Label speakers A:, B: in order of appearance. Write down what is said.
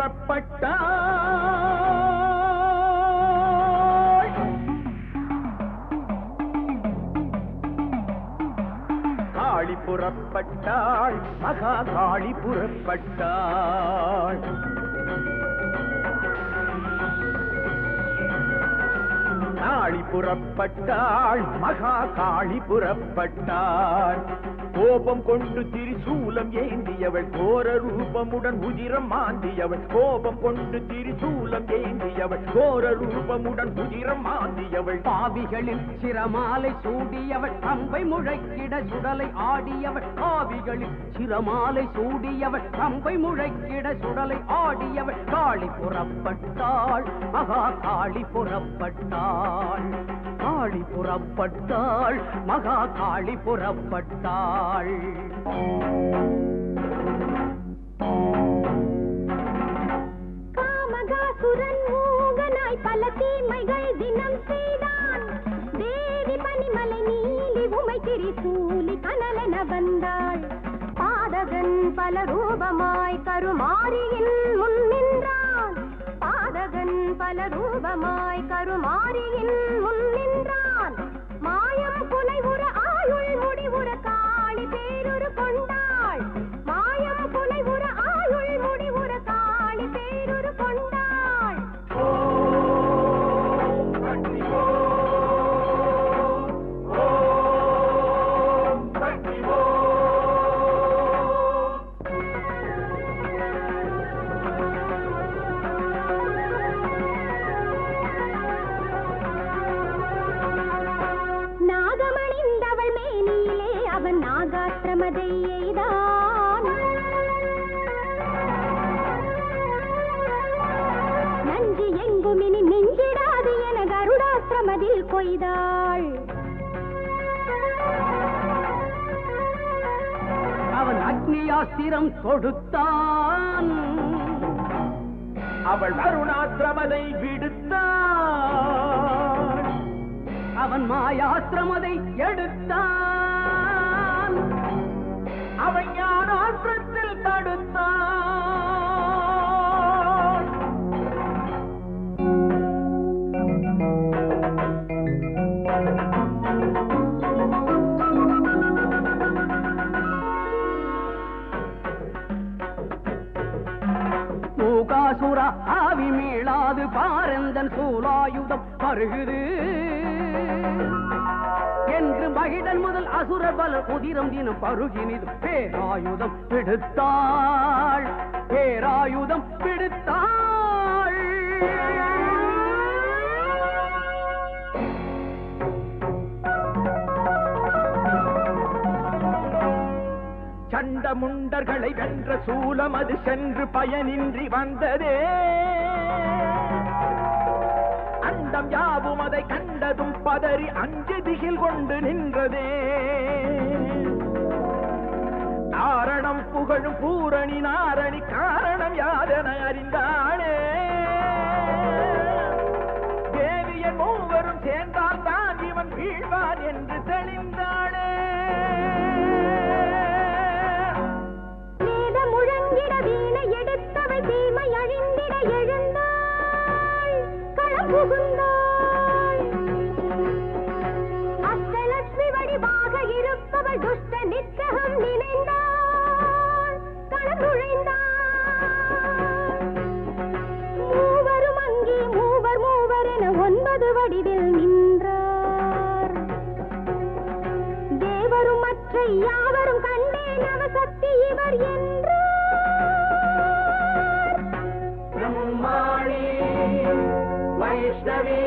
A: புறப்பட்டாள். காளி புறப்பட்டாள், மகா காளி புறப்பட்டாள். காளி புறப்பட்டாள், மகா காளி புறப்பட்டாள். கோபம் கொண்டு திரிசூலம் ஏந்தியவள், கோர ரூபமுடன் உதிரம் மாந்தியவள். கோபம் கொண்டு திரிசூலம் ஏந்தியவள், கோர ரூபமுடன் உதிரம் மாந்தியவள்.
B: பாவிகளில் சிரமாலை சூடியவள், அம்பை முழக்கிட சுடலை ஆடியவள். பாவிகளில் சிரமாலை சூடியவள், அம்பை முழக்கிட சுடலை ஆடியவள். காளி புறப்பட்டாள், மகா காளி புறப்பட்டாள். காளி புறப்பட்டாள், மகா காளி புறப்பட்டாள்.
C: காமகாசுரன் மூகனாய் பல தீமைகள் தினம் செய்தான். தேவி பனிமலை நீலி உமை திரிசூலி கனலென வந்தாள். பாதகன் பல ரூபமாய் கருமாரியின் முன் நின்றான். பாதகன் பல ரூபமாய் கருமாரியின் முன் நின்றான். மாயம் புனைவுற ஆயுள் முடிவுற காளி பேருரு கொண்டாள். மாயம் புனைவுற ஆயுள் முடிவுற காளி பேருரு கொண்டாள். நாகமணிந்தவள் மேனியிலே அவன் நாகாத்திரமதை எய்தான். நஞ்சு எங்குமினி நெஞ்சிடாது என கருடாத்திரமதில் கொய்தாள்.
B: அவன் அக்னியாஸ்திரம் தொடுத்தான்.
A: அவள் வருணாத்திரமதை விடுத்தாள்.
B: அவன் மாயாஸ்திரமதை எடுத்தான்.
A: அவன் ஞானாஸ்திரத்தில் தடுத்தான்.
B: மூகாசுர ஆவி மீளாது பாரந்தன் சூலாயுதம் பருகுது என்று மகிடன் முதல் அசுர பல உதிரம் தினம் பருகினிது. பேராயுதம் பிடித்தாள், பேராயுதம் பிடித்தாள்.
A: சண்ட முண்டர்களை வென்ற சூலம் அது சென்று பயனின்றி வந்ததே. அண்டம் யாவும் அதை கண்டதும் பதறி அஞ்சு திகில் கொண்டு நின்றதே. காரணம் புகழும் பூரணி நாரணி காரணம் யாதென அறிந்தாளே. தேவியன் மூவரும் சேர்ந்தால் தான் இவன் வீழ்வான் என்று தெளிந்தாளே.
C: முழங்கிட வீணை எடுத்தவள் தீமை அழிந்திட எழுந்தாள். களம் புகுந்தாள். அஷ்டலட்சுமி வடிவாக இருப்பவள் துஷ்ட நித்தகம் நினைந்தாள். களம் நுழைந்தாள். மூவரும் அங்கே மூவர் மூவர் என 9 வடிவில் நின்றார். தேவரும் மற்ற யாவரும் கண்டே நவசக்தி இவர் என்றார்.
A: பிரம்மாணி வைஷ்ணவி